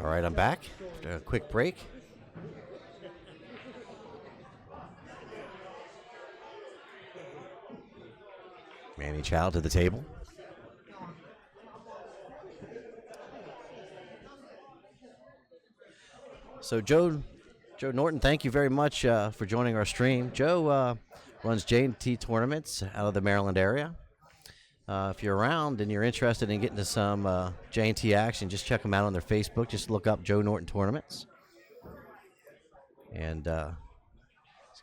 All right, I'm back after a quick break. Manny Chau to the table. So Joe Norton, thank you very much for joining our stream. Joe runs J&T tournaments out of the Maryland area. If you're around and you're interested in getting to some J&T action, just check them out on their Facebook. Just look up Joe Norton Tournaments. And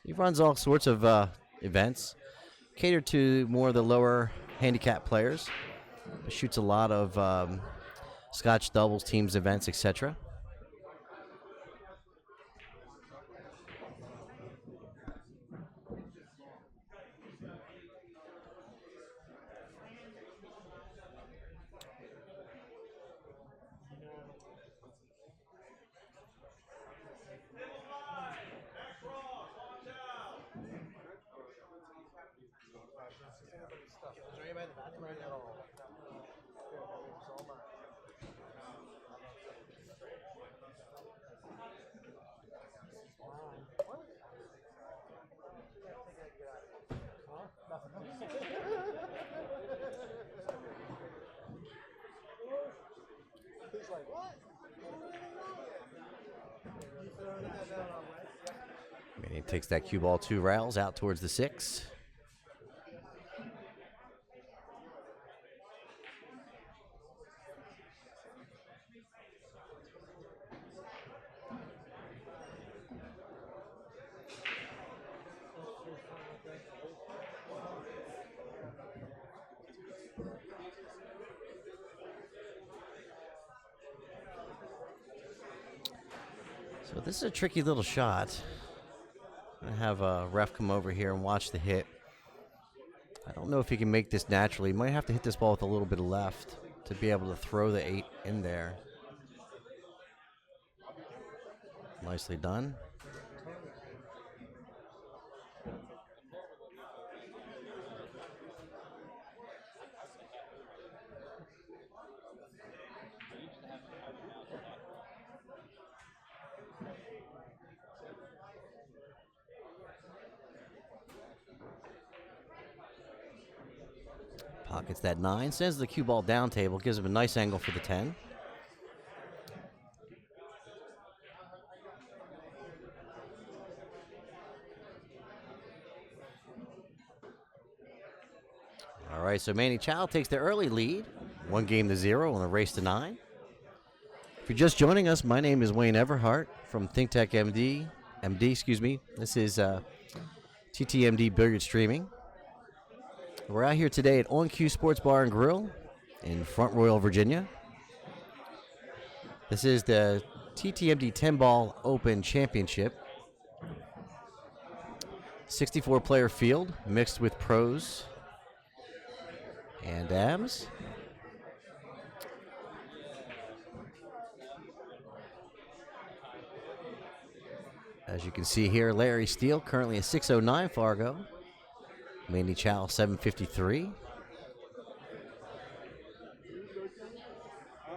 he runs all sorts of events, catered to more of the lower handicap players. He shoots a lot of Scotch doubles, teams events, etc. Manny takes that cue ball 2 rails out towards the 6. So this is a tricky little shot. I have a ref come over here and watch the hit. I don't know if he can make this naturally. He might have to hit this ball with a little bit of left to be able to throw the 8 in there. Nicely done. Pockets that 9, sends the cue ball down table, gives him a nice angle for the 10. All right, so Manny Chau takes the early lead, 1-0 on a race to 9. If you're just joining us, my name is Wayne Everhart from ThinkTechMD. This is TTMD Billiard Streaming. We're out here today at On Cue Sports Bar and Grill in Front Royal, Virginia. This is the TTMD 10-Ball Open Championship. 64-player field mixed with pros and AMs. As you can see here, Larry Steele currently a 609 Fargo. Manny Chau 753.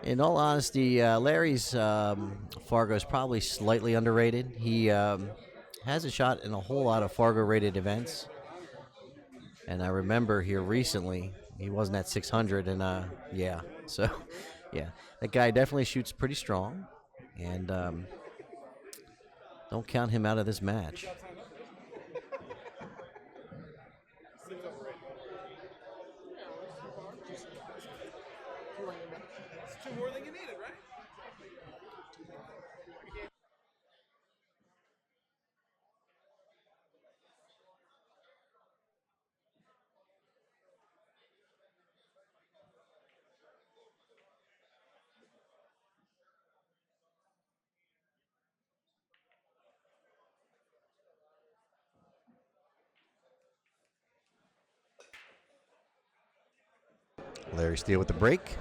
In all honesty, Larry's Fargo is probably slightly underrated. He hasn't shot in a whole lot of Fargo-rated events. And I remember here recently, he wasn't at 600, and yeah. So, yeah, that guy definitely shoots pretty strong. And don't count him out of this match. Two more than you needed, right? Larry Steele with the break.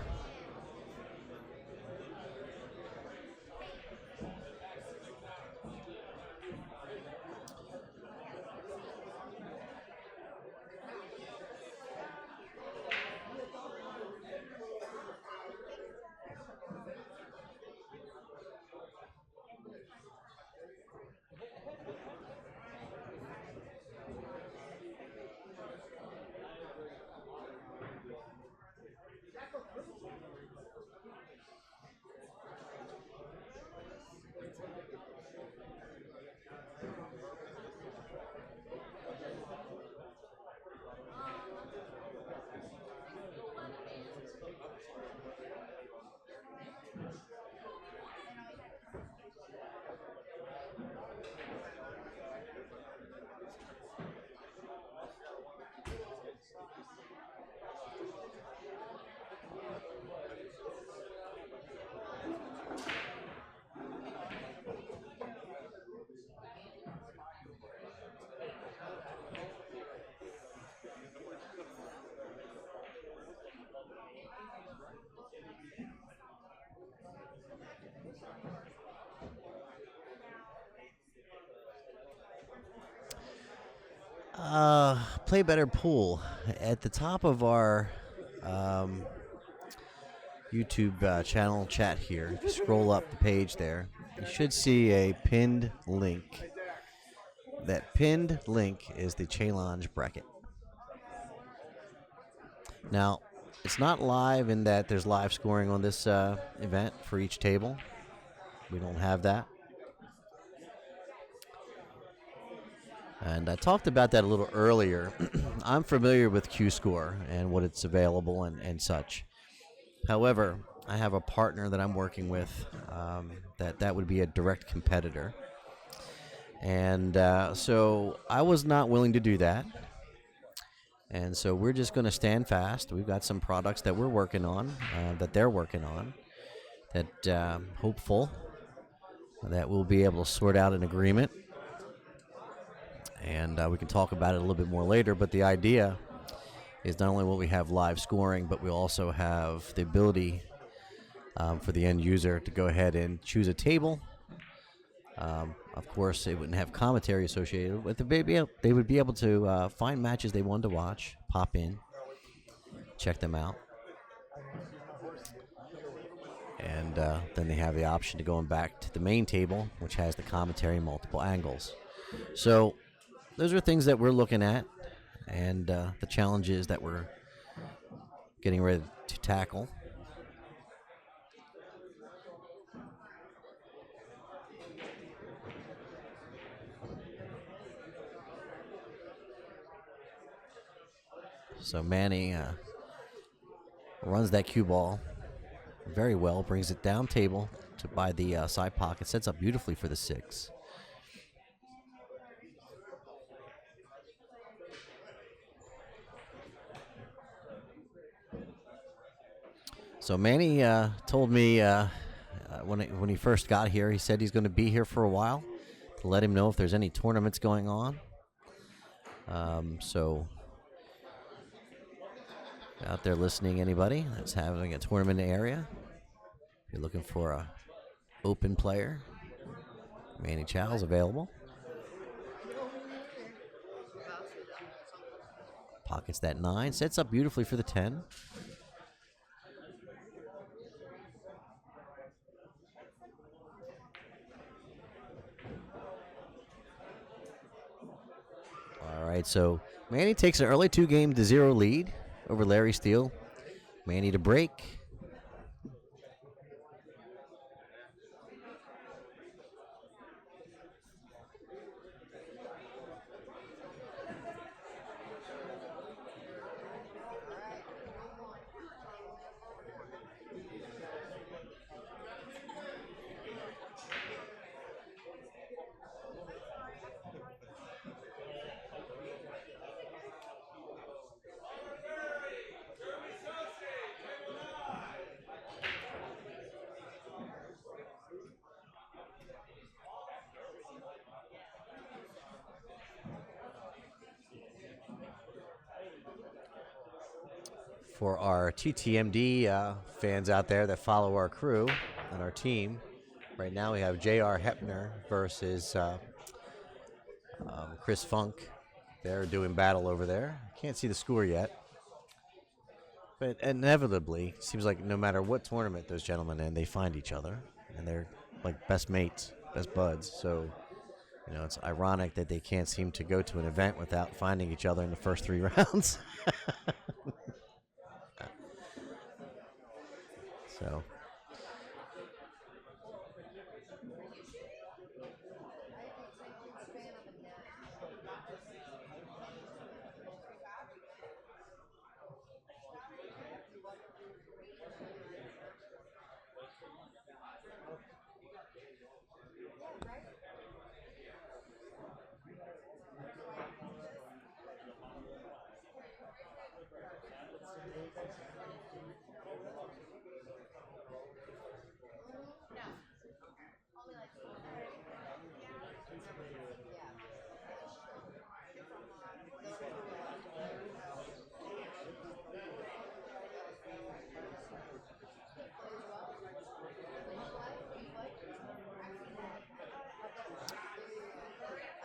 Play better pool. At the top of our YouTube channel chat here, if you scroll up the page there, you should see a pinned link. That pinned link is the challenge bracket. Now, it's not live in that there's live scoring on this event for each table. We don't have that. And I talked about that a little earlier. I'm familiar with Q-Score and what it's available and such. However, I have a partner that I'm working with that would be a direct competitor. And so I was not willing to do that. And so we're just going to stand fast. We've got some products that we're working on, that they're working on, that hopeful that we'll be able to sort out an agreement. And we can talk about it a little bit more later. But the idea is not only will we have live scoring, but we also have the ability for the end user to go ahead and choose a table. Of course, it wouldn't have commentary associated with it. They would be able to find matches they wanted to watch, pop in, check them out. And then they have the option to going back to the main table, which has the commentary in multiple angles. So those are things that we're looking at, and the challenges that we're getting ready to tackle. So Manny runs that cue ball very well, brings it down table to by the side pocket, sets up beautifully for the 6. So Manny told me when he first got here, he said he's going to be here for a while to let him know if there's any tournaments going on. So out there listening, anybody that's having a tournament in the area, if you're looking for a open player, Manny Chau's available. Pockets that 9, sets up beautifully for the 10. All right, so Manny takes an early 2-0 lead over Larry Steele. Manny to break. For our TTMD fans out there that follow our crew and our team, right now we have R Hepner versus Chris Funk. They're doing battle over there. Can't see the score yet. But inevitably, it seems like no matter what tournament those gentlemen in, they find each other. And they're like best mates, best buds. So, you know, it's ironic that they can't seem to go to an event without finding each other in the first 3 rounds.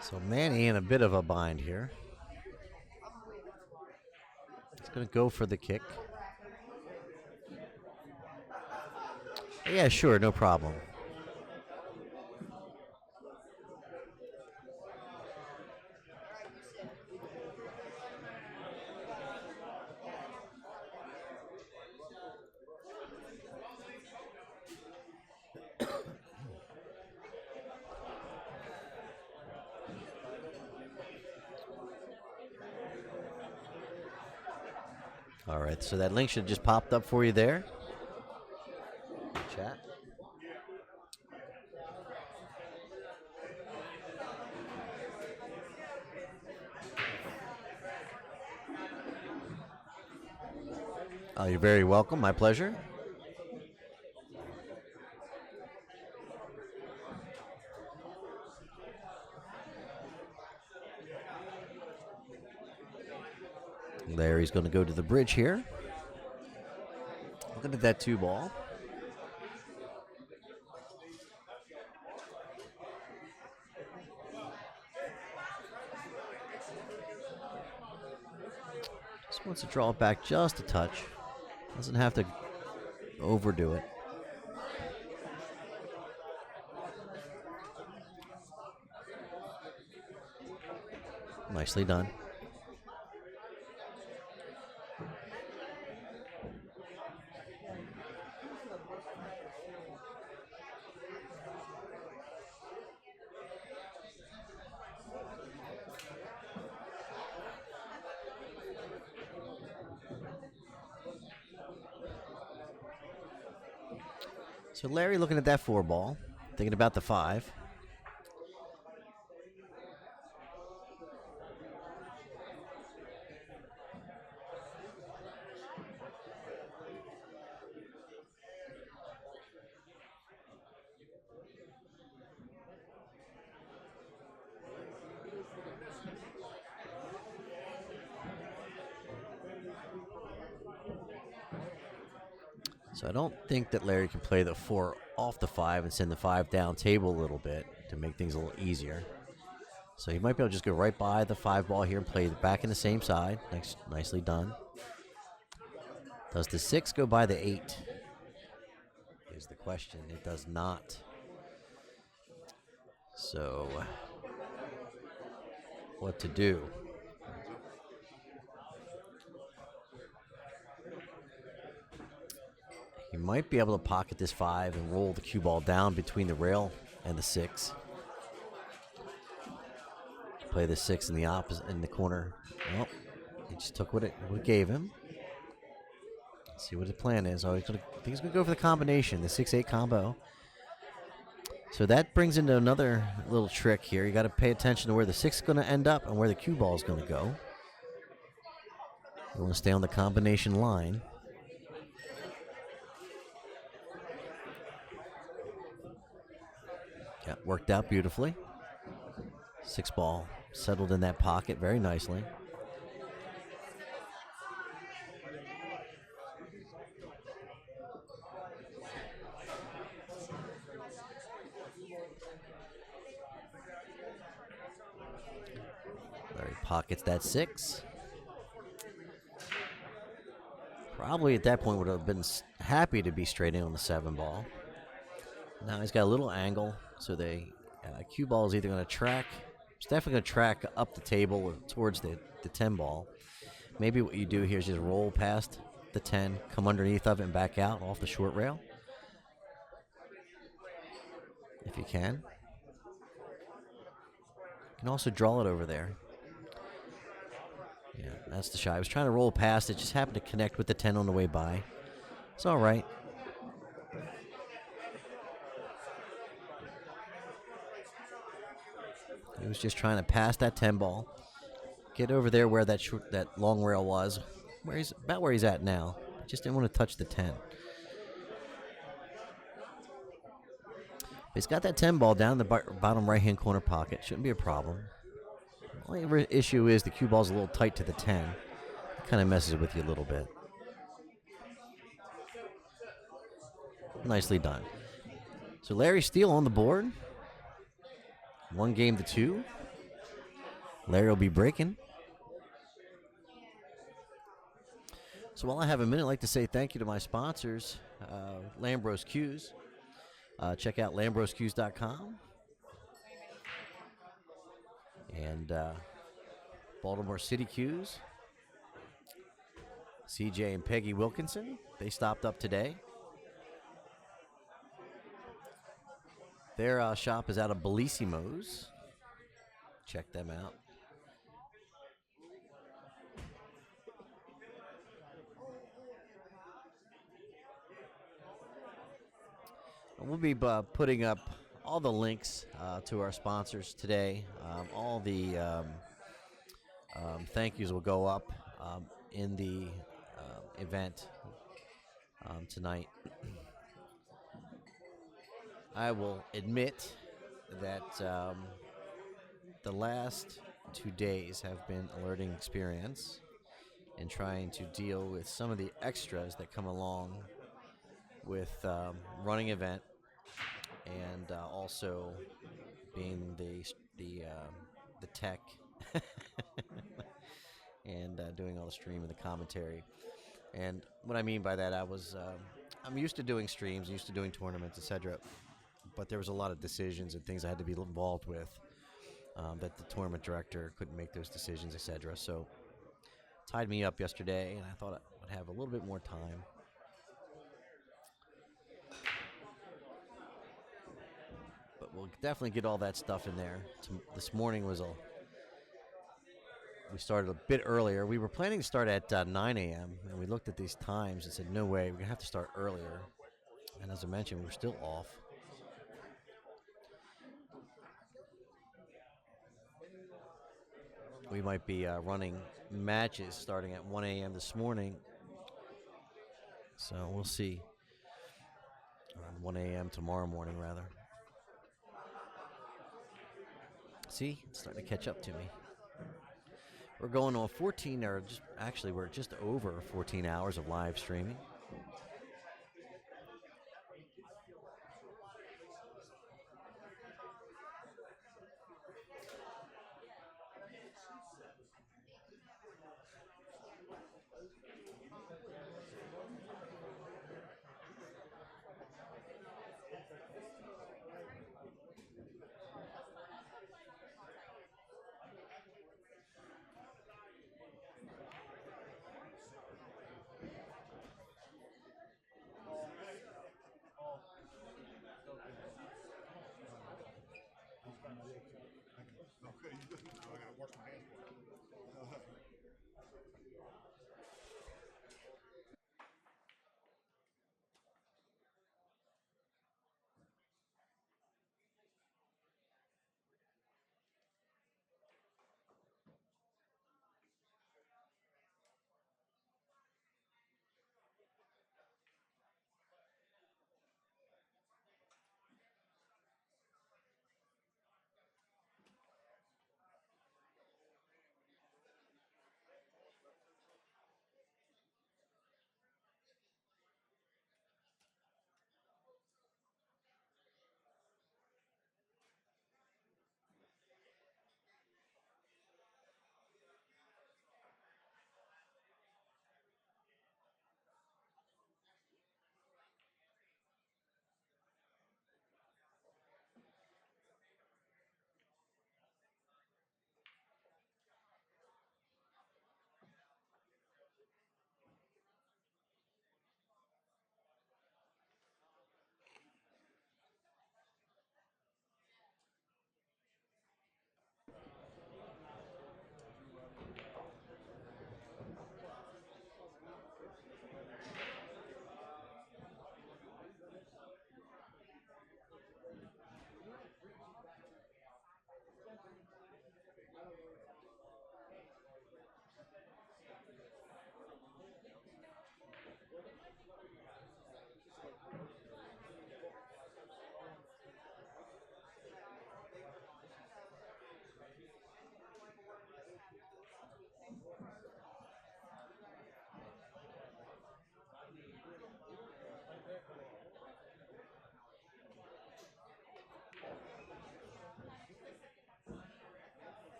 So Manny in a bit of a bind here. Going to go for the kick. Yeah, sure, no problem. All right, so that link should have just popped up for you there. Chat. Oh, you're very welcome. My pleasure. Larry's going to go to the bridge here. Look at that 2-ball. Just wants to draw it back just a touch. Doesn't have to overdo it. Nicely done. So Larry looking at that 4-ball, thinking about the 5. So I don't think that Larry can play the 4 off the 5 and send the 5 down table a little bit to make things a little easier. So he might be able to just go right by the 5-ball here and play it back in the same side. Nicely done. Does the 6 go by the 8? Is the question. It does not. So what to do? You might be able to pocket this 5 and roll the cue ball down between the rail and the 6. Play the 6 in the opposite in the corner. Nope. He just took what it gave him. Let's see what the plan is. Oh, I think he's gonna go for the combination, the 6-8 combo. So that brings into another little trick here. You got to pay attention to where the 6 is going to end up and where the cue ball is going to go. You want to stay on the combination line. Yeah, worked out beautifully. 6-ball settled in that pocket very nicely. Larry pockets that 6. Probably at that point would have been happy to be straight in on the 7-ball. Now he's got a little angle, so the cue ball is either going to track. It's definitely going to track up the table or towards the 10-ball. Maybe what you do here is just roll past the 10, come underneath of it and back out off the short rail. If you can. You can also draw it over there. Yeah, that's the shot. I was trying to roll past it, just happened to connect with the 10 on the way by. It's all right. He was just trying to pass that 10-ball. Get over there where that long rail was. About where he's at now. Just didn't want to touch the 10. But he's got that 10-ball down in the bottom right-hand corner pocket. Shouldn't be a problem. The only issue is the cue ball's a little tight to the 10. It kind of messes with you a little bit. Nicely done. So Larry Steele on the board. 1-2. Larry will be breaking. So while I have a minute, I'd like to say thank you to my sponsors, Lambros Q's. Check out lambrosqs.com and Baltimore City Q's. CJ and Peggy Wilkinson, they stopped up today. Their shop is out of Bellissimo's. Check them out. And we'll be putting up all the links to our sponsors today. All the thank yous will go up in the event tonight. I will admit that the last 2 days have been a learning experience in trying to deal with some of the extras that come along with running an event and also being the tech and doing all the stream and the commentary. And what I mean by that, I'm used to doing streams, used to doing tournaments, etc. But there was a lot of decisions and things I had to be involved with that the tournament director couldn't make those decisions, etc. So tied me up yesterday, and I thought I would have a little bit more time. But we'll definitely get all that stuff in there. This morning we started a bit earlier. We were planning to start at 9 a.m., and we looked at these times and said, no way, we're going to have to start earlier. And as I mentioned, we were still off. We might be running matches starting at 1 a.m. this morning. So we'll see. Around 1 a.m. tomorrow morning, rather. See, it's starting to catch up to me. We're going on 14, or we're just over 14 hours of live streaming.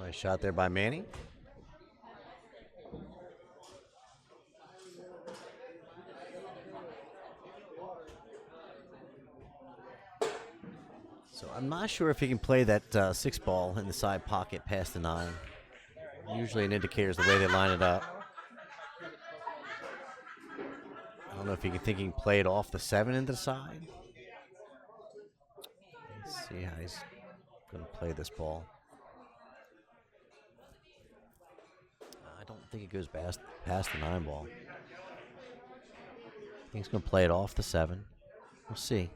Nice shot there by Manny. So I'm not sure if he can play that 6 ball in the side pocket past the 9. Usually an indicator is the way they line it up. I don't know if he can play it off the 7 into the side. Let's see how he's going to play this ball. I don't think it goes past the 9 ball. I think he's going to play it off the 7. We'll see.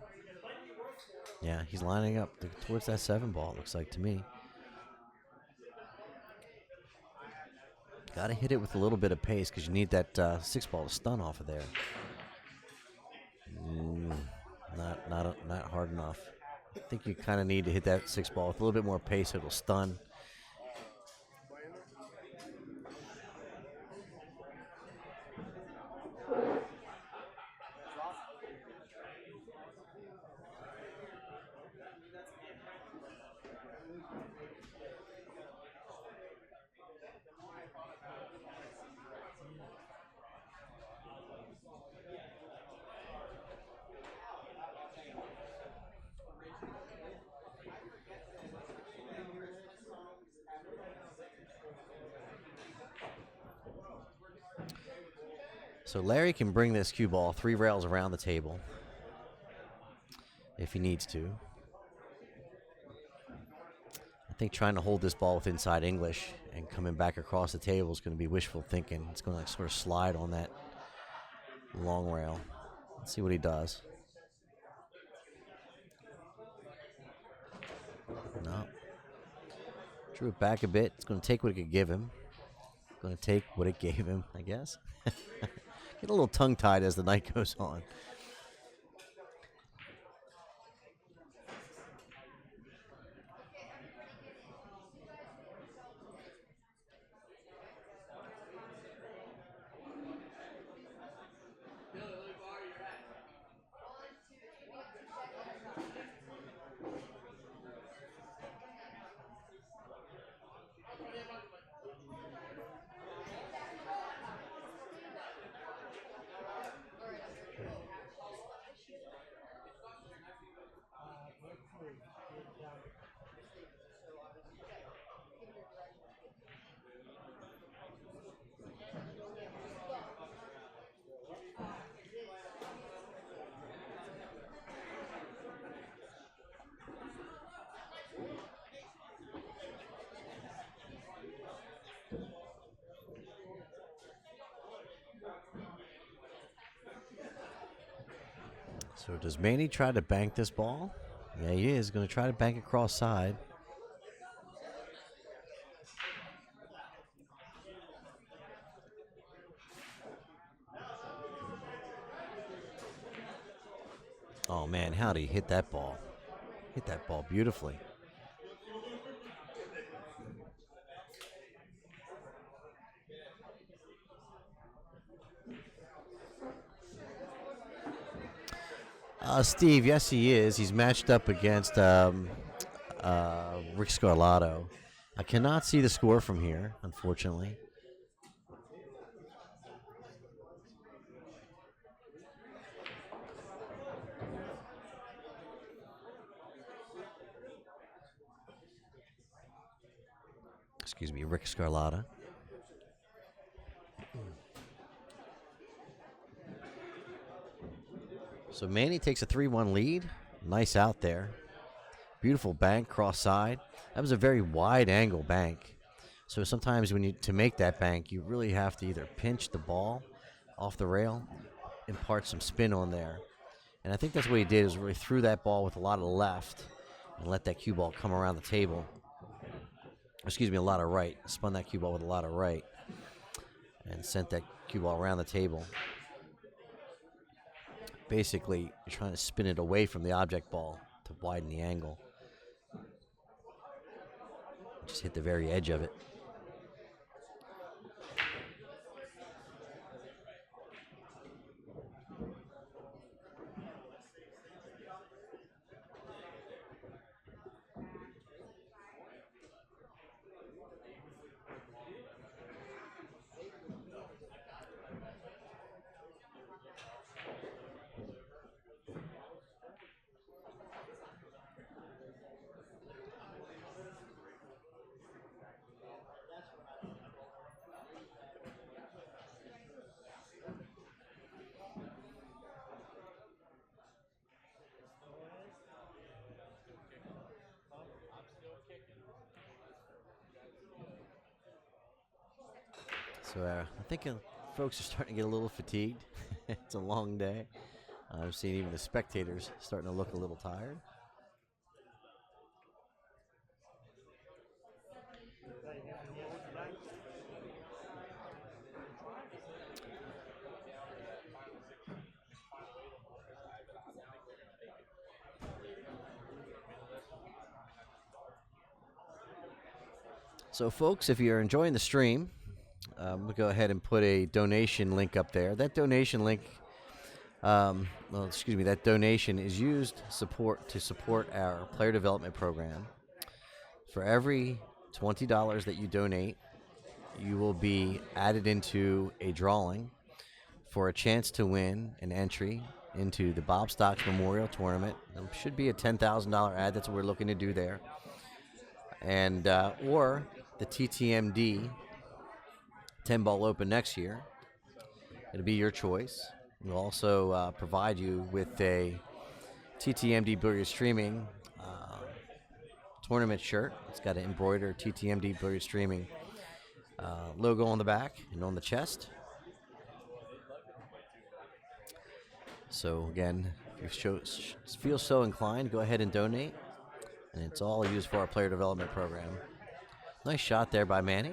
Yeah, he's lining up towards that 7 ball, it looks like to me. Got to hit it with a little bit of pace because you need that 6 ball to stun off of there. Not hard enough. I think you kind of need to hit that 6 ball with a little bit more pace. It'll stun. So Larry can bring this cue ball 3 rails around the table if he needs to. I think trying to hold this ball with inside English and coming back across the table is going to be wishful thinking. It's going to sort of slide on that long rail. Let's see what he does. No. Drew it back a bit. It's going to take what it could give him. Going to take what it gave him, I guess. Get a little tongue-tied as the night goes on. So does Manny try to bank this ball? Yeah, he is going to try to bank it cross side. Oh, man, how did he hit that ball? Hit that ball beautifully. Steve, yes, he is. He's matched up against Rick Scarlato. I cannot see the score from here, unfortunately. Excuse me, Rick Scarlata. So Manny takes a 3-1 lead. Nice out there. Beautiful bank, cross side. That was a very wide angle bank. So sometimes to make that bank, you really have to either pinch the ball off the rail, impart some spin on there. And I think that's what he did, is really threw that ball with a lot of left and let that cue ball come around the table. Excuse me, a lot of right. Spun that cue ball with a lot of right and sent that cue ball around the table. Basically, you're trying to spin it away from the object ball to widen the angle. Just hit the very edge of it. So I think folks are starting to get a little fatigued. It's a long day. I've seen even the spectators starting to look a little tired. So, folks, if you're enjoying the stream, we'll go ahead and put a donation link up there. That donation link, that donation is used to support our player development program. For every $20 that you donate, you will be added into a drawing for a chance to win an entry into the Bob Stocks Memorial Tournament. It should be a $10,000 ad. That's what we're looking to do there. And or the TTMD 10-ball open next year. It'll be your choice. We'll also provide you with a TTMD Billiards Streaming tournament shirt. It's got an embroidered TTMD Billiards Streaming logo on the back and on the chest. So again, if you feel so inclined, go ahead and donate. And it's all used for our player development program. Nice shot there by Manny.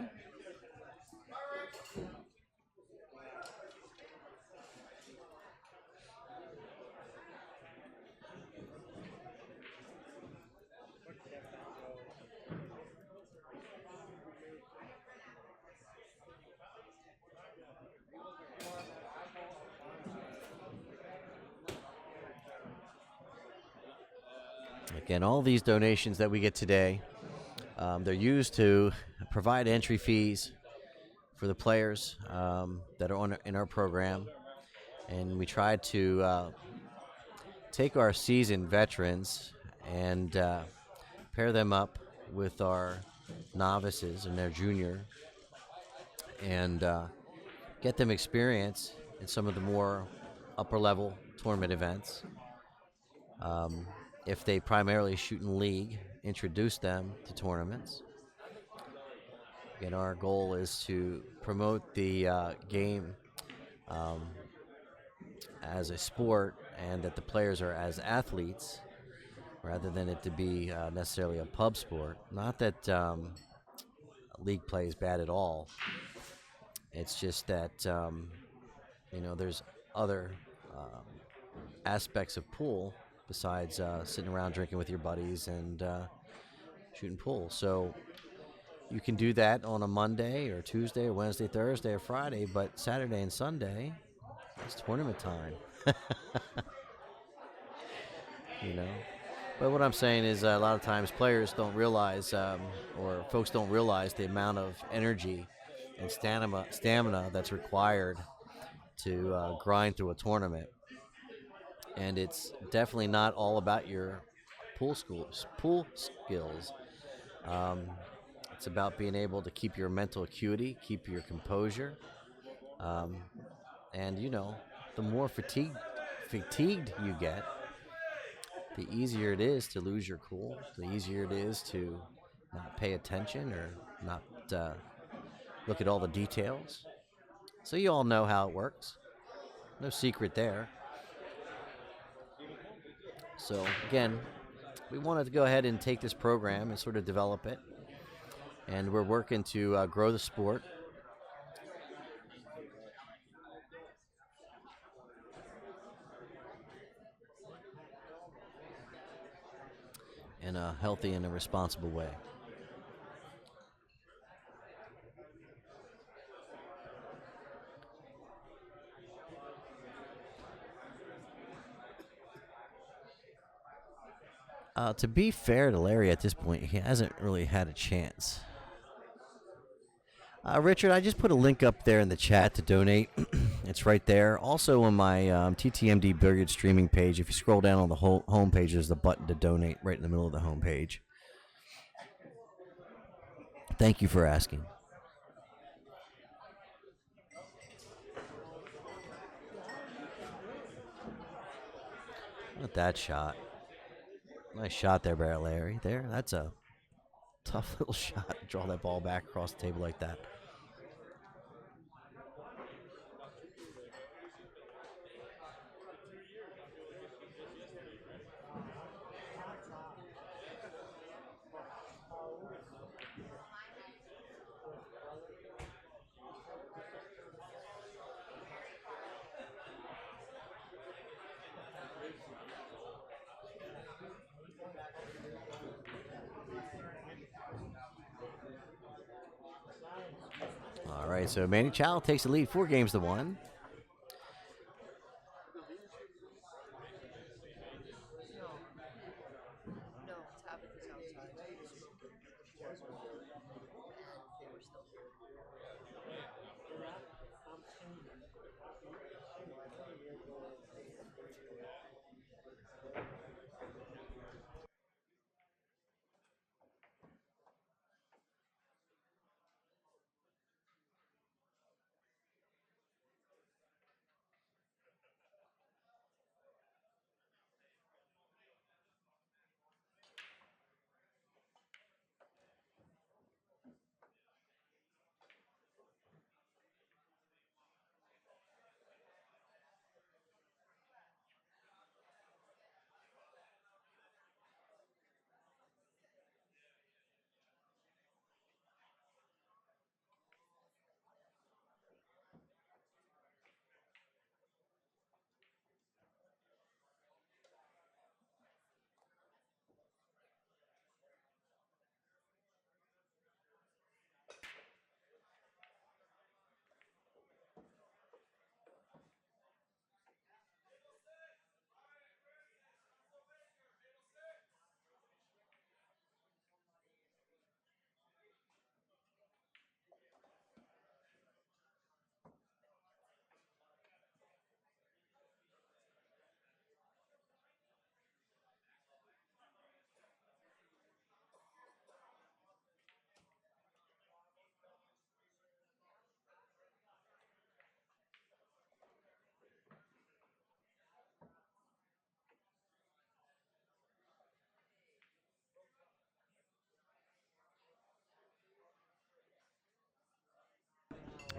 Again, all these donations that we get today, they're used to provide entry fees for the players that are in our program. And we try to take our seasoned veterans and pair them up with our novices and their junior and get them experience in some of the more upper level tournament events. If they primarily shoot in league, introduce them to tournaments. Again, our goal is to promote the game as a sport and that the players are as athletes rather than it to be necessarily a pub sport. Not that league play is bad at all. It's just that, there's other aspects of pool besides sitting around drinking with your buddies and shooting pool. So you can do that on a Monday or Tuesday or Wednesday, Thursday or Friday, but Saturday and Sunday, it's tournament time. But what I'm saying is a lot of times players don't realize or folks don't realize the amount of energy and stamina that's required to grind through a tournament. And it's definitely not all about your pool skills. It's about being able to keep your mental acuity, keep your composure. And, the more fatigued you get, the easier it is to lose your cool, the easier it is to not pay attention or not look at all the details. So you all know how it works. No secret there. So, again, we wanted to go ahead and take this program and sort of develop it. And we're working to grow the sport. In a healthy and a responsible way. To be fair to Larry at this point, he hasn't really had a chance. Richard, I just put a link up there in the chat to donate. It's right there. Also on my TTMD Billiards streaming page, if you scroll down on the whole home page, there's the button to donate right in the middle of the home page. Thank you for asking. Look at that shot. Nice shot there, Barrett Larry. There, that's a tough little shot to draw that ball back across the table like that. All right, so Manny Chau takes the lead 4-1.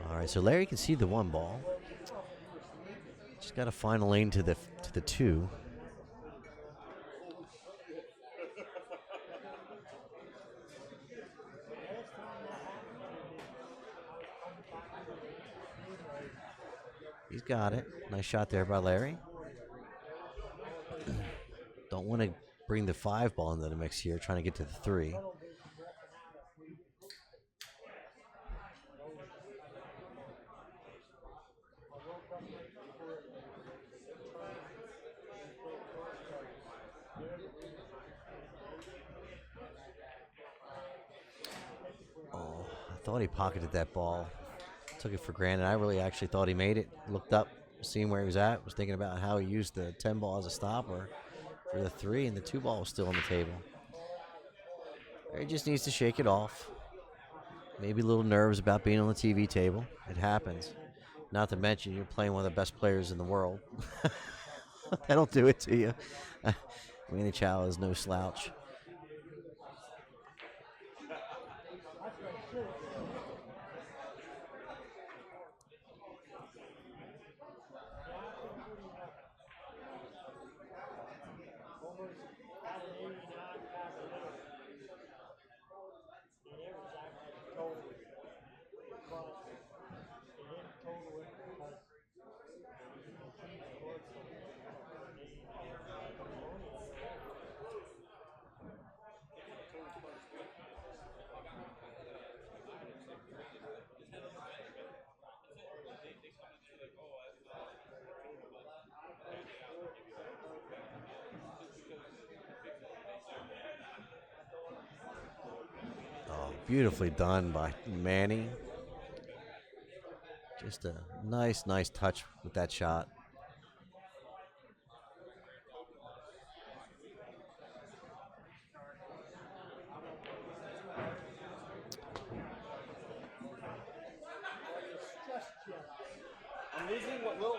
All right, so Larry can see the 1 ball. Just got to find a lane to the 2. He's got it. Nice shot there by Larry. Don't want to bring the 5 ball into the mix here, trying to get to the 3. Oh, I thought he pocketed that ball. Took it for granted. I really actually thought he made it. Looked up, seeing where he was at. Was thinking about how he used the 10 ball as a stopper for the 3, and the 2 ball was still on the table. He just needs to shake it off. Maybe a little nerves about being on the TV table. It happens. Not to mention you're playing one of the best players in the world. That'll do it to you. Manny Chau is no slouch. Oh, beautifully done by Manny. Just a nice touch with that shot. I'm losing what will.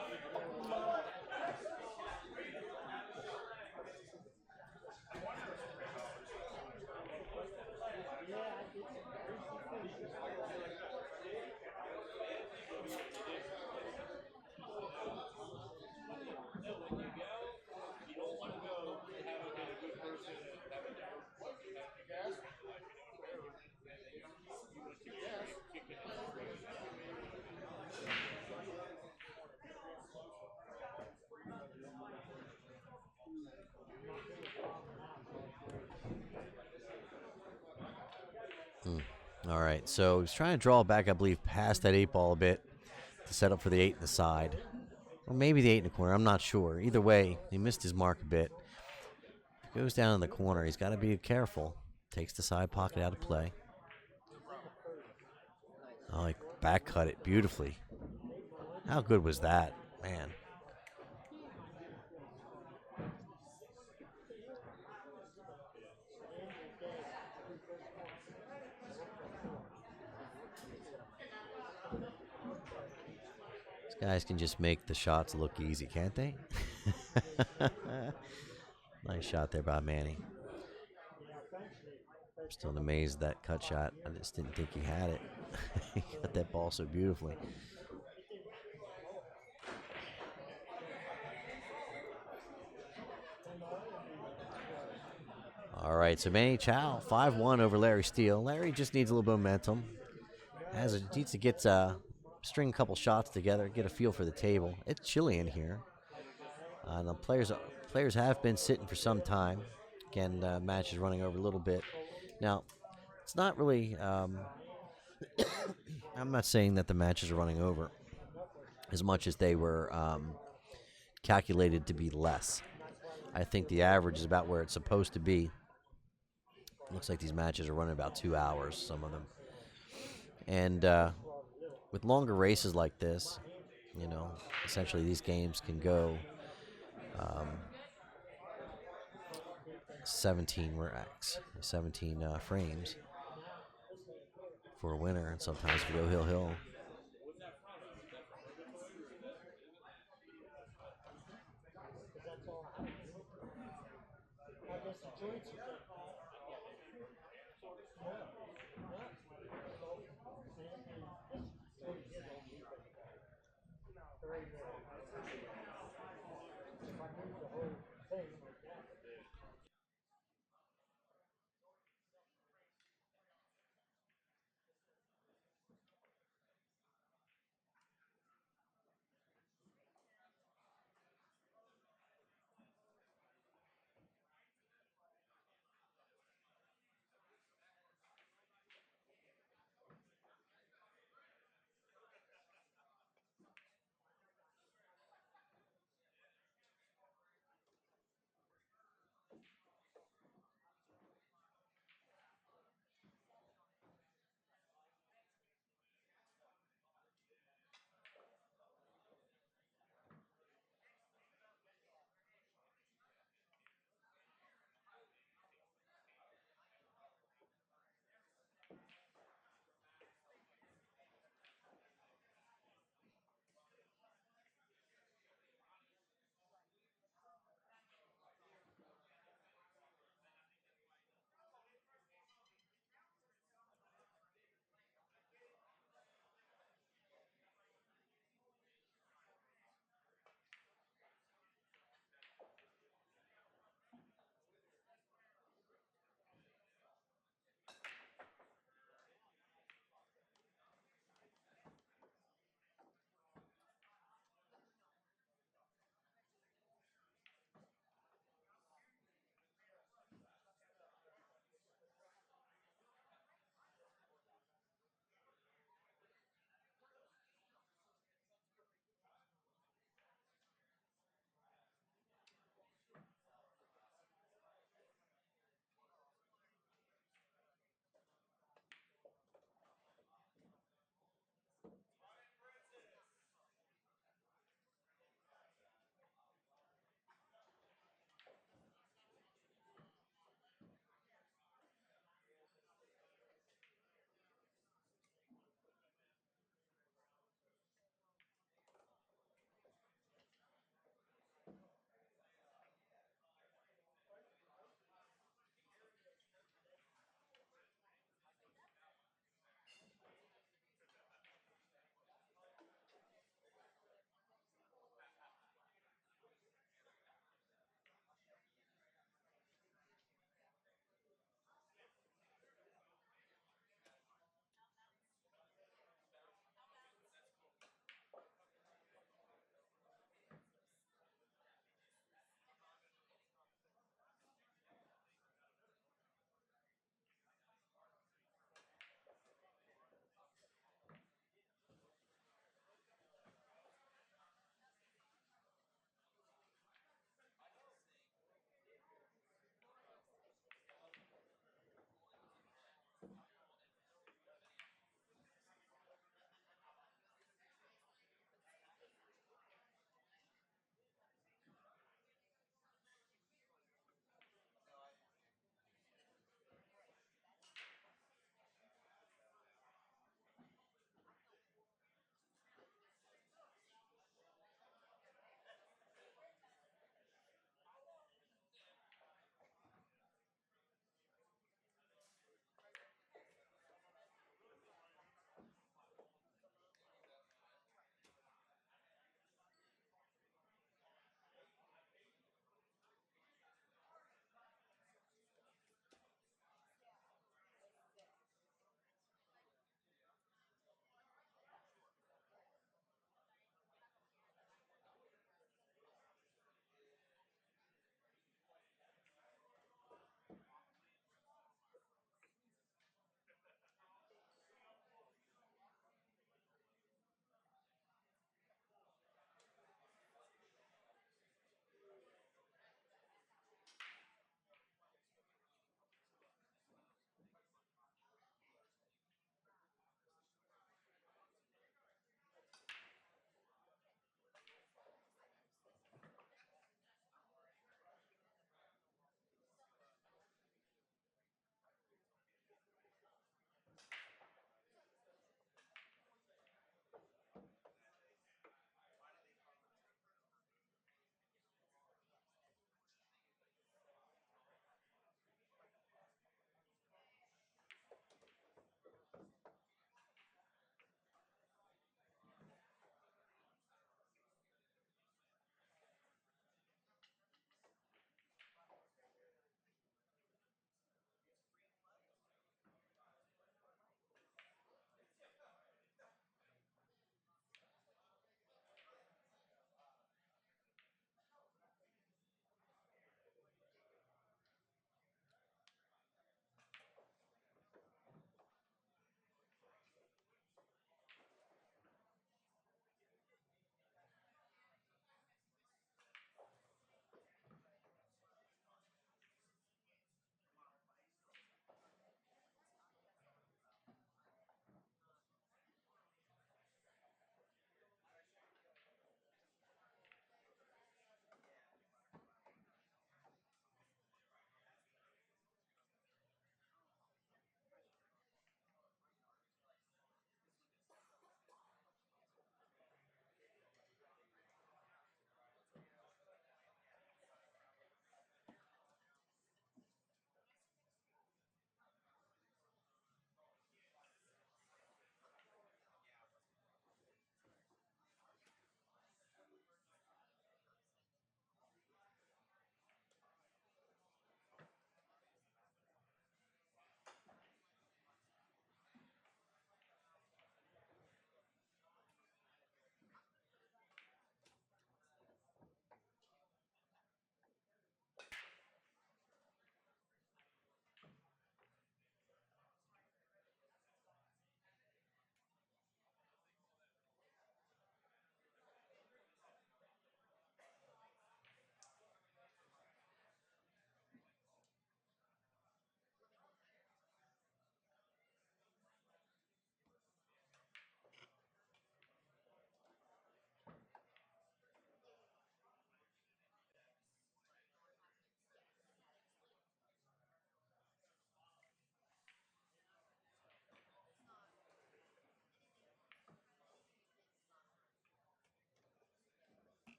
All right, so he's trying to draw back, I believe, past that 8 ball a bit to set up for the 8 in the side. Or maybe the 8 in the corner, I'm not sure. Either way, he missed his mark a bit. Goes down in the corner, he's got to be careful. Takes the side pocket out of play. Oh, he back cut it beautifully. How good was that, man? These guys can just make the shots look easy, can't they? Nice shot there by Manny. I'm still amazed at that cut shot. I just didn't think he had it. He cut that ball so beautifully. All right, so Manny Chau, 5-1 over Larry Steele. Larry just needs a little bit of momentum. Needs to get string a couple shots together, get a feel for the table. It's chilly in here. The players have been sitting for some time. Again, match is running over a little bit. Now, it's not really. I'm not saying that the matches are running over as much as they were calculated to be less. I think the average is about where it's supposed to be. Looks like these matches are running about 2 hours, some of them. And with longer races like this, essentially these games can go 17 frames for a winner, and sometimes we go hill.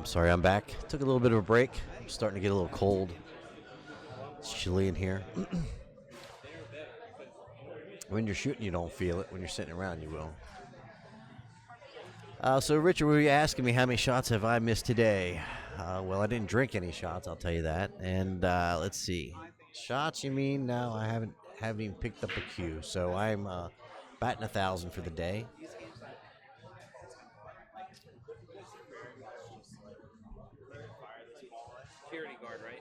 I'm sorry, I'm back. Took a little bit of a break. I'm starting to get a little cold. It's chilly in here. When you're shooting, you don't feel it. When you're sitting around, you will. So, Richard, were you asking me how many shots have I missed today? Well, I didn't drink any shots, I'll tell you that. And let's see. Shots, you mean? No, I haven't even picked up a cue. So I'm batting 1,000 for the day. Security guard, right?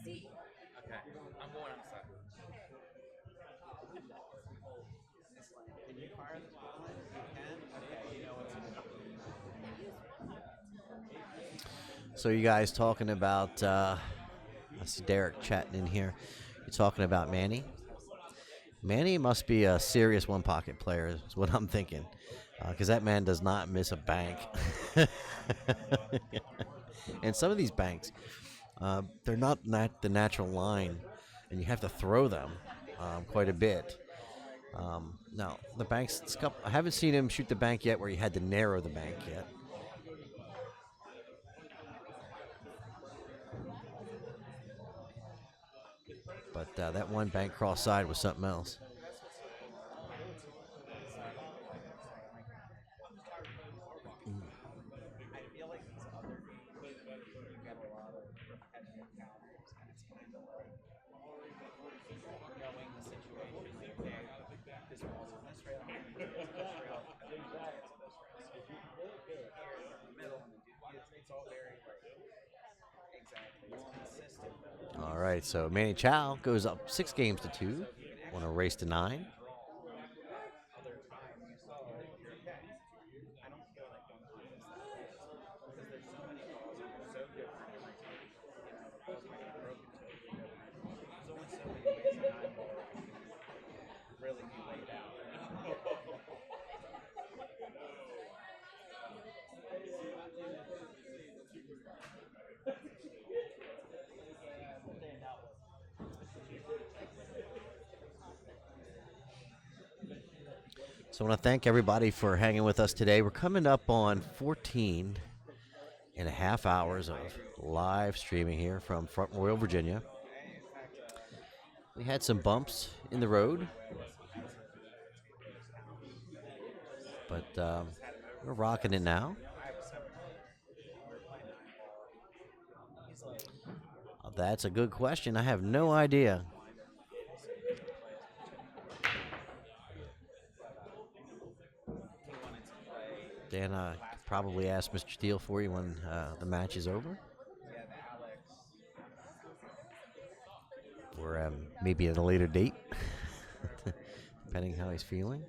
Okay, I'm going on the side. Can you fire this ball? You can? Okay, you know what's So you guys talking about, I see Derek chatting in here. You're talking about Manny? Manny must be a serious one-pocket player is what I'm thinking. Because that man does not miss a bank. And some of these banks, they're not the natural line, and you have to throw them quite a bit. Now, the banks, I haven't seen him shoot the bank yet where you had to narrow the bank yet. But that one bank cross side was something else. I feel like these other games, you get a lot of heavy encounters, and it's kind of like knowing the situation. Okay, this wall's on this rail, I'm going to this rail, and then this rail. So here, in the middle, and it's all very like exactly. It's consistent. All right, so Manny Chau goes up 6 games to 2 on a race to 9. Other time you saw your okay. I don't feel like one time is that way because there's so many balls and they're so different every time. You know, the balls might get broken to it. There's only so many ways a 9-ball can really be laid out. So I want to thank everybody for hanging with us today. We're coming up on 14 and a half hours of live streaming here from Front Royal, Virginia. We had some bumps in the road, but we're rocking it now. That's a good question. I have no idea. Dan, I could probably ask Mr. Steele for you when the match is over. Or maybe at a later date, depending how he's feeling.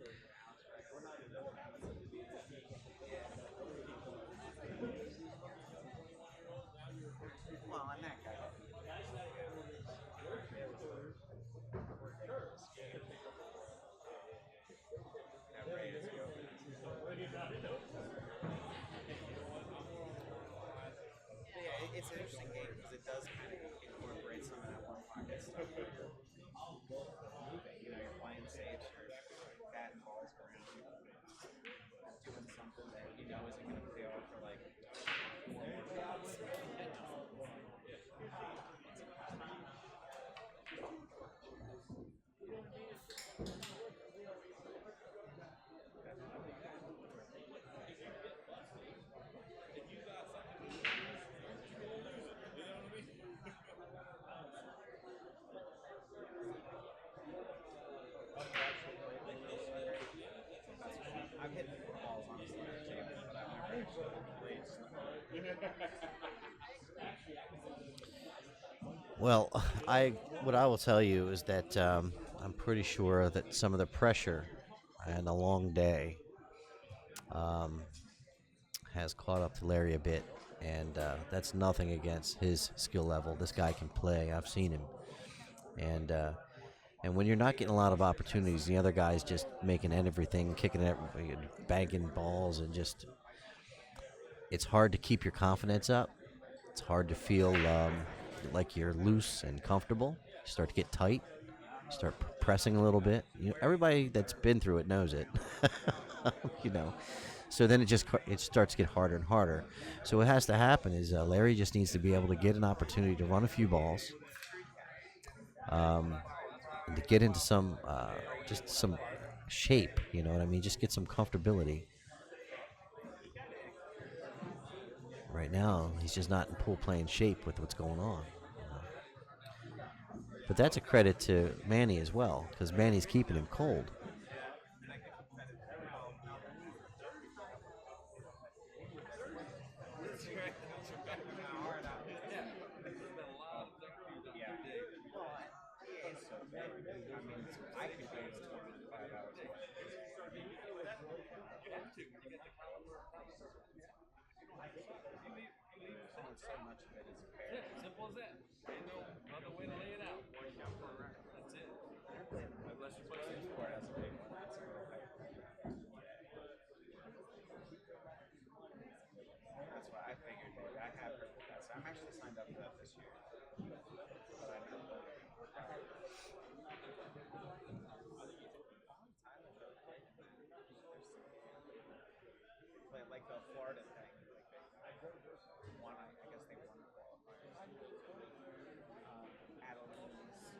It's an interesting game because it does kind of incorporate some of that one pocket stuff. You know, you're playing safe, you're batting balls around, doing something that you know isn't going to fail for like 4 more shots. I've hit balls on this table, but I've never actually raced. Well, what I will tell you is that I'm pretty sure that some of the pressure and a long day has caught up to Larry a bit, and that's nothing against his skill level. This guy can play. I've seen him, and when you're not getting a lot of opportunities, the other guy's just making everything, kicking everything, banking balls, and just it's hard to keep your confidence up. It's hard to feel like you're loose and comfortable. You start to get tight. You start pressing a little bit. You know, everybody that's been through it knows it. You know, So then it starts to get harder and harder. So what has to happen is Larry just needs to be able to get an opportunity to run a few balls, and to get into some just some shape. You know what I mean? Just get some comfortability. Right now, he's just not in pool playing shape with what's going on. But that's a credit to Manny as well, because Manny's keeping him cold. So much of it is fair. Simple as that. Ain't no other way to lay it out. That's it. Unless you put it in sport, that's a big one. That's a real big one. That's why I figured that I have heard that. So I'm actually signed up for that this year. But I know that. Like the Florida thing, like they won, I guess they won qualifiers. Adelaide's.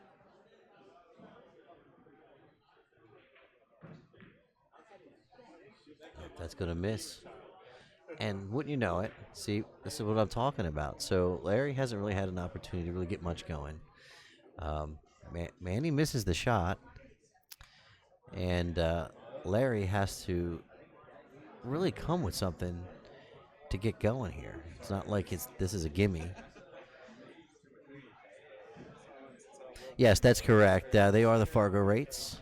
That's going to miss. And wouldn't you know it? See, this is what I'm talking about. So Larry hasn't really had an opportunity to really get much going. Manny misses the shot, and Larry has to really come with something to get going here. It's not like this is a gimme. Yes, that's correct. They are the Fargo rates.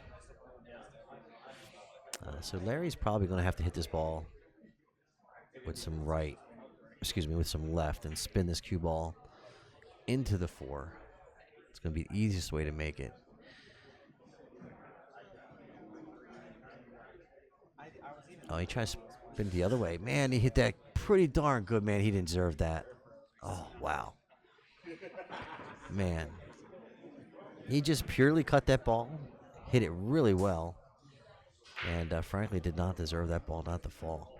So Larry's probably going to have to hit this ball with some with some left, and spin this cue ball into the 4. It's going to be the easiest way to make it. Oh, he tries to spin the other way. Man, he hit that pretty darn good, man. He didn't deserve that. Oh, wow. Man. He just purely cut that ball, hit it really well, and frankly did not deserve that ball not to fall.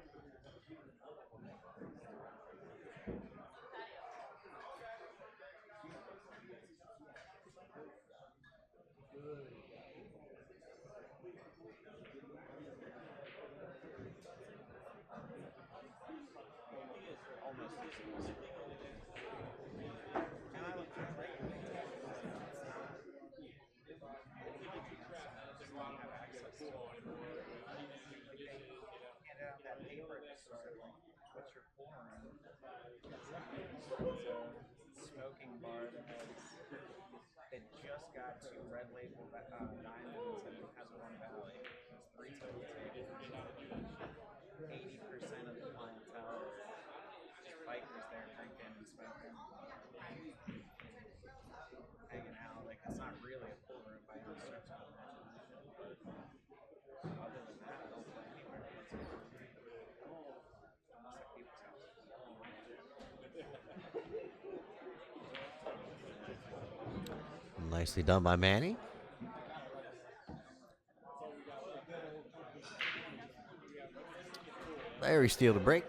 What's your form? Smoking bar that just got 2 red label diamonds and has 1 valley. There's 3 total tables. 80% of the clientele are just bikers there drinking and smoking, hanging out. Like, it's not really a pool room by any stretch of the imagination. But other than that, I don't play anywhere. Unless at people's houses. Nicely done by Manny. Larry Steele to break.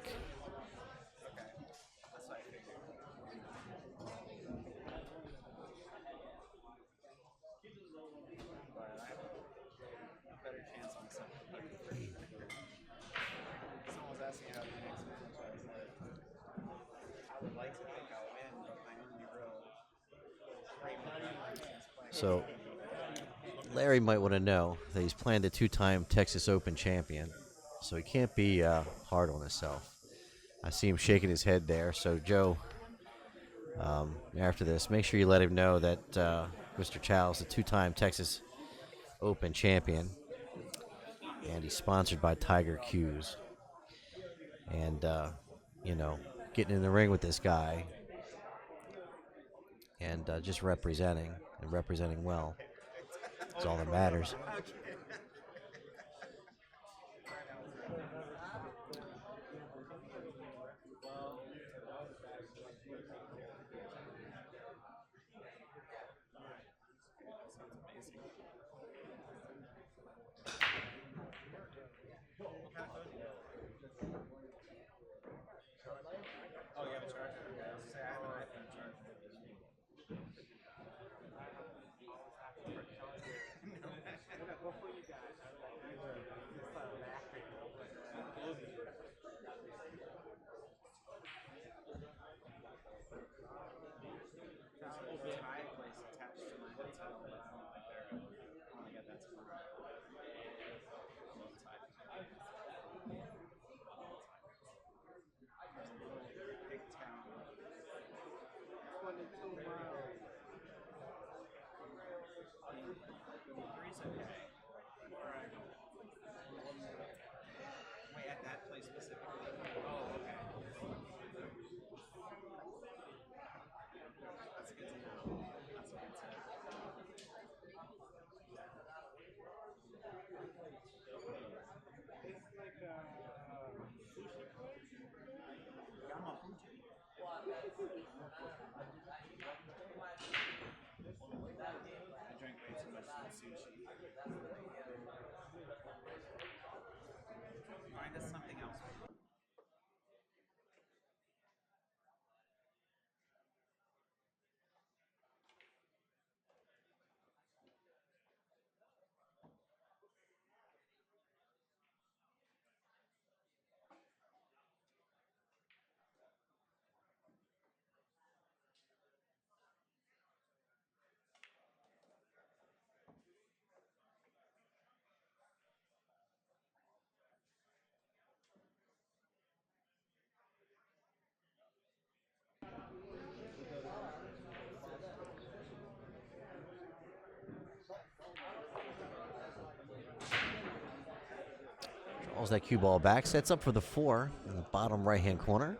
Better chance on something. Someone's asking how the next match. I said, I would like to think I'll win, but my only real great memory since playing. So Larry might want to know that he's playing the 2-time Texas Open champion, so he can't be hard on himself. I see him shaking his head there. So Joe, after this, make sure you let him know that Mr. Chau is the 2-time Texas Open champion, and he's sponsored by Tiger Q's. And getting in the ring with this guy and just representing well is all that matters. Calls that cue ball back. Sets up for the 4 in the bottom right-hand corner.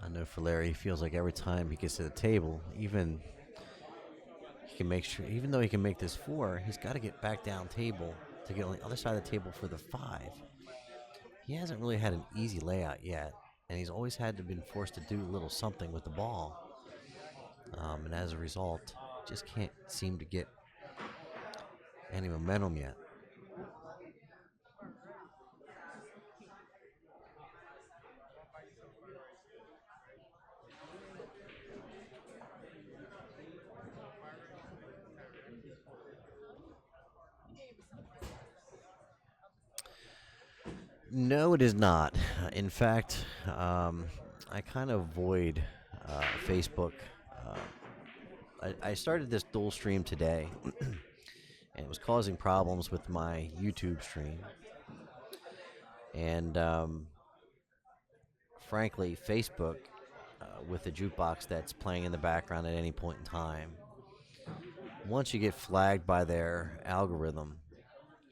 I know for Larry, he feels like every time he gets to the table, even he can make sure, even though he can make this 4, he's got to get back down table to get on the other side of the table for the 5. He hasn't really had an easy layout yet, and he's always had to been forced to do a little something with the ball. And as a result, just can't seem to get any momentum yet. No, it is not. In fact, I kind of avoid Facebook. I started this dual stream today, and it was causing problems with my YouTube stream. And frankly, Facebook, with the jukebox that's playing in the background at any point in time, once you get flagged by their algorithm,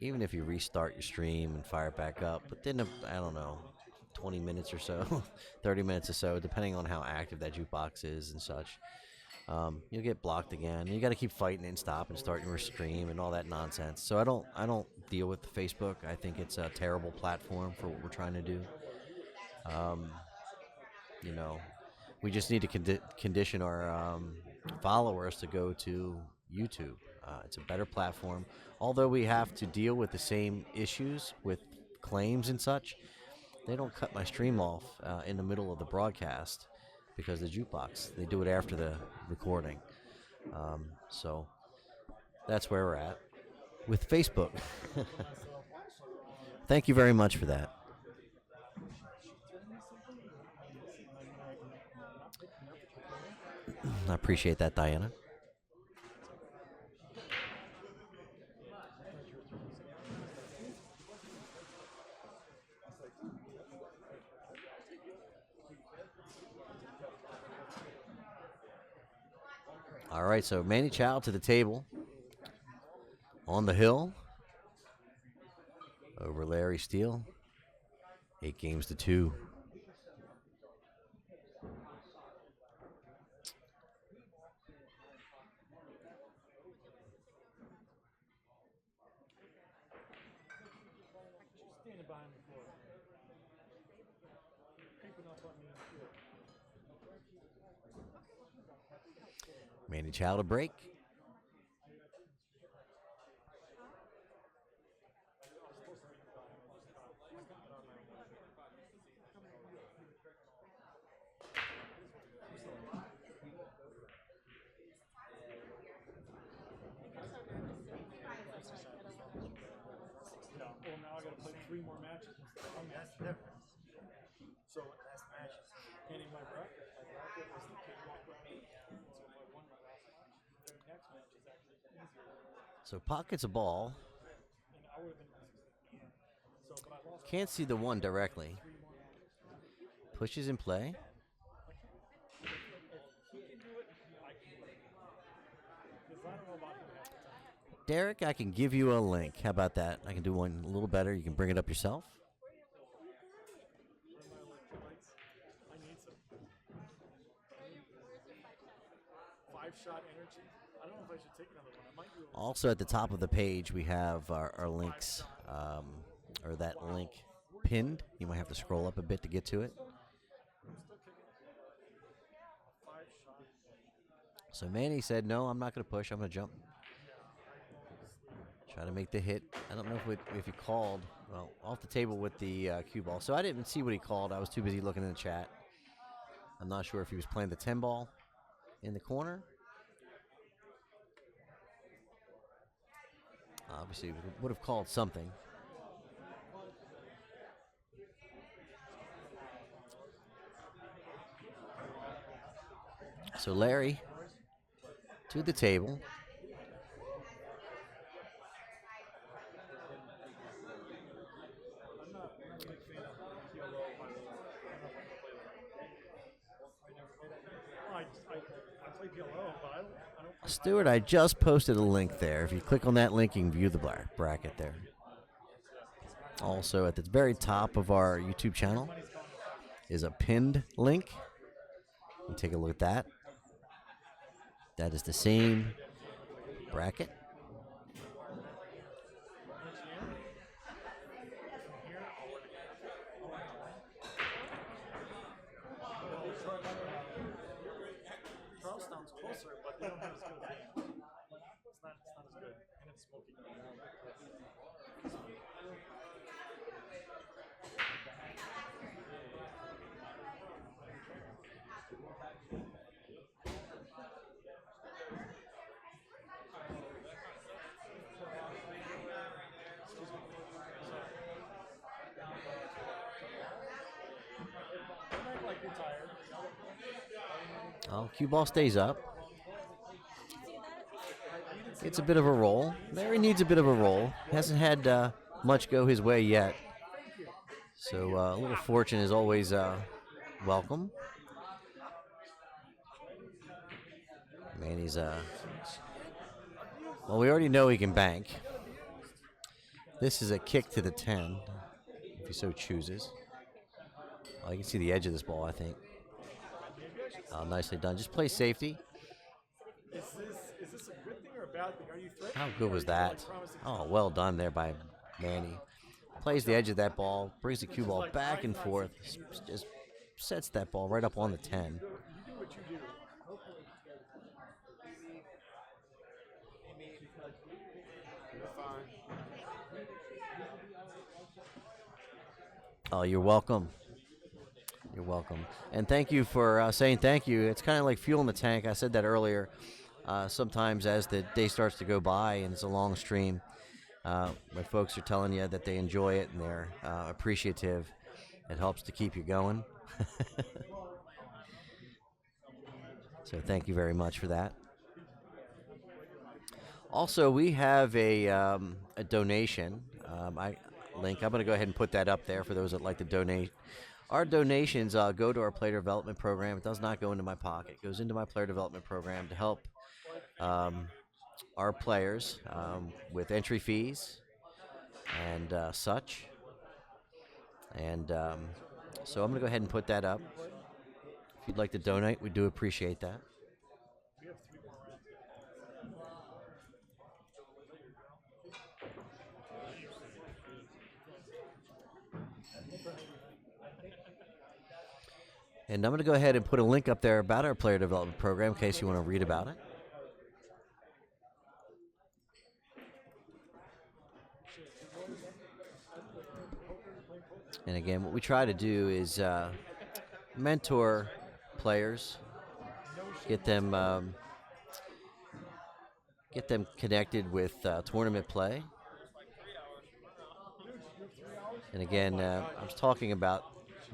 even if you restart your stream and fire it back up, within, I don't know, 20 minutes or so, 30 minutes or so, depending on how active that jukebox is and such, you'll get blocked again. You got to keep fighting it and stop and start your stream and all that nonsense. So I don't deal with Facebook. I think it's a terrible platform for what we're trying to do. You know, we just need to condition our followers to go to YouTube. It's a better platform. Although we have to deal with the same issues with claims and such, they don't cut my stream off in the middle of the broadcast because of the jukebox. They do it after the recording. So that's where we're at with Facebook. Thank you very much for that. I appreciate that, Diana. All right, so Manny Chau to the table on the hill over Larry Steele. 8 games to 2. Standing behind the floor. Creeping up on me in the field. Manny Chau to break. Well, now I got to play 3 more matches. That's the difference. So last match is Ending my bracket. My bracket was the cakewalk bracket. So if I won my last match, the next match is actually easier. So pockets a ball. And I would have been 16. So, but I lost. Can't see the 1 directly. 3 more matches. Pushes in play. If he can do it, I can do it. Because I don't know about him half the time. Derek, I can give you a link. How about that? I can do one a little better. You can bring it up yourself. Where are my electrolytes? I need some 5-shot energy. I don't know if I should take another one. I might do a Also at the top of the page, we have our links, or that link pinned. You might have to scroll up a bit to get to it. I'm still kicking a 5-shot. So Manny said, no, I'm not going to push. I'm going to jump. Try to make the hit. I don't know if he called. Well, off the table with the cue ball. So I didn't see what he called. I was too busy looking in the chat. I'm not sure if he was playing the 10 ball in the corner. Obviously, would have called something. So Larry to the table. I'm not a big fan of PLO, by the way. I don't know if I'm gonna play that. I play PLO, but I don't play. Stuart, I just posted a link there. If you click on that link, you can view the bracket there. Also, at the very top of our YouTube channel is a pinned link. You take a look at that. That is the same bracket. Charlestown's closer, but they don't have as good a game. It's not as good, and it's smoky. Like you're tired. Oh, cue ball stays up. It's a bit of a roll. Larry needs a bit of a roll. Hasn't had much go his way yet. So a little fortune is always welcome. Manny's well, we already know he can bank. This is a kick to the 10, if he so chooses. Oh, you can see the edge of this ball, I think. Nicely done. Just play safety. Is this a good thing or a bad thing? Are you threatening? How good was that? Oh, well done there by Manny. Plays the edge of that ball, brings the cue ball back and forth, just sets that ball right up on the 10. You do what you do. Oh, you're welcome. You're welcome. And thank you for saying thank you. It's kind of like fuel in the tank. I said that earlier. Sometimes as the day starts to go by and it's a long stream, when folks are telling you that they enjoy it and they're appreciative, it helps to keep you going. So thank you very much for that. Also, we have a donation link. I'm going to go ahead and put that up there for those that like to donate. Our donations go to our player development program. It does not go into my pocket. It goes into my player development program to help our players with entry fees and such. And so I'm going to go ahead and put that up. If you'd like to donate, we do appreciate that. And I'm going to go ahead and put a link up there about our player development program in case you want to read about it. And again, what we try to do is mentor players, get them connected with tournament play. And again, I was talking about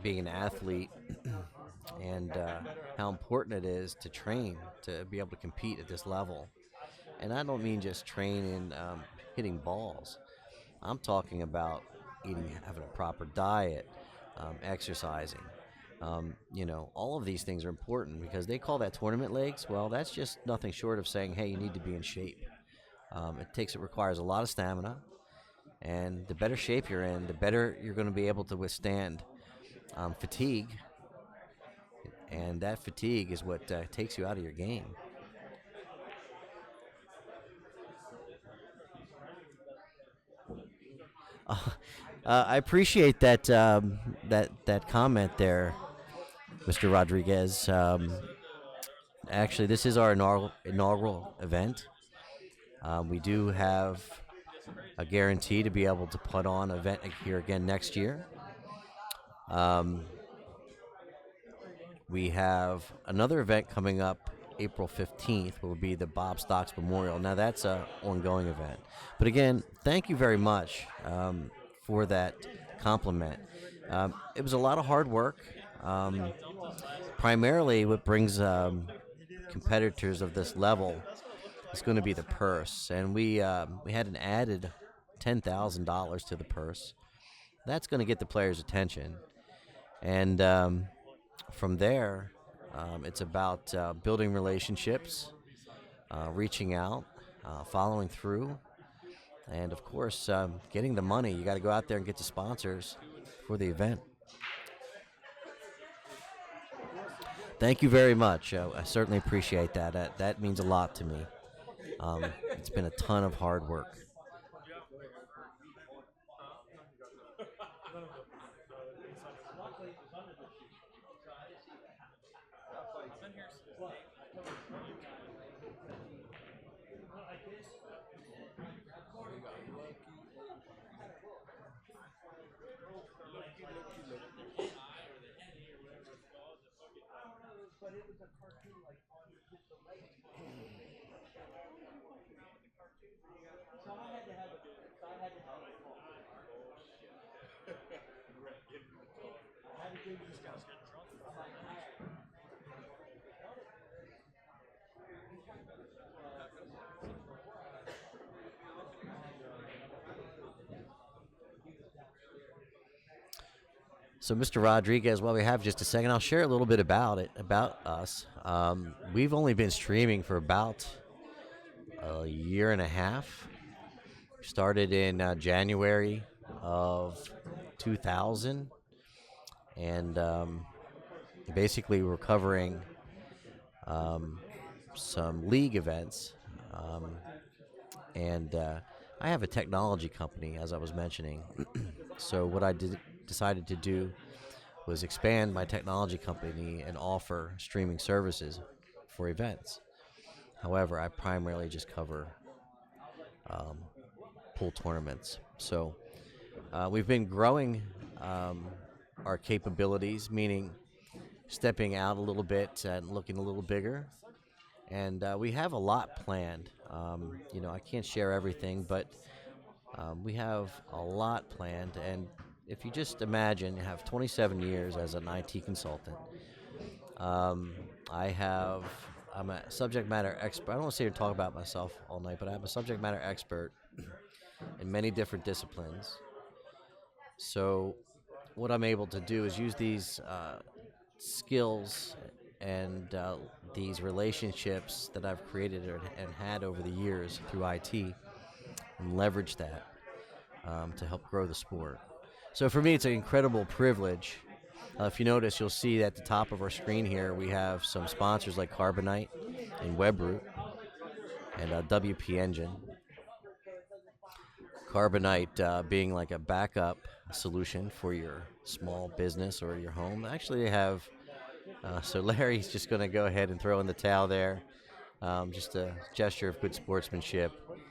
being an athlete and how important it is to train to be able to compete at this level. And I don't mean just train in hitting balls. I'm talking about eating, having a proper diet, exercising. All of these things are important because they call that tournament legs. Well, that's just nothing short of saying, hey, you need to be in shape. It requires a lot of stamina, and the better shape you're in, the better you're going to be able to withstand fatigue, and that fatigue is what takes you out of your game. I appreciate that that comment there, Mr. Rodriguez. Actually, this is our inaugural event. We do have a guarantee to be able to put on an event here again next year. We have another event coming up April 15th, will be the Bob Stocks Memorial. Now, that's an ongoing event. But again, thank you very much for that compliment. It was a lot of hard work. Primarily, what brings competitors of this level is going to be the purse. And we had an added $10,000 to the purse. That's going to get the players' attention. And from there, it's about building relationships, reaching out, following through, and of course, getting the money. You got to go out there and get the sponsors for the event. Thank you very much. I certainly appreciate that. That means a lot to me. It's been a ton of hard work. So, Mr. Rodriguez, while we have just a second, I'll share a little bit about us. We've only been streaming for about a year and a half. Started in January of 2000, and basically we're covering some league events. And I have a technology company, as I was mentioning. So what I decided to do was expand my technology company and offer streaming services for events. However, I primarily just cover pool tournaments. So we've been growing our capabilities, meaning stepping out a little bit and looking a little bigger. And we have a lot planned. I can't share everything, but we have a lot planned. And if you just imagine, you have 27 years as an IT consultant. I'm a subject matter expert. I don't want to sit here and talk about myself all night, but I'm a subject matter expert in many different disciplines. So what I'm able to do is use these skills and these relationships that I've created and had over the years through IT and leverage that to help grow the sport. So for me, it's an incredible privilege. If you notice, you'll see at the top of our screen here, we have some sponsors like Carbonite and WEBROOT and WP Engine. Carbonite being like a backup solution for your small business or your home. Actually, they have, so Larry's just going to go ahead and throw in the towel there. Just a gesture of good sportsmanship.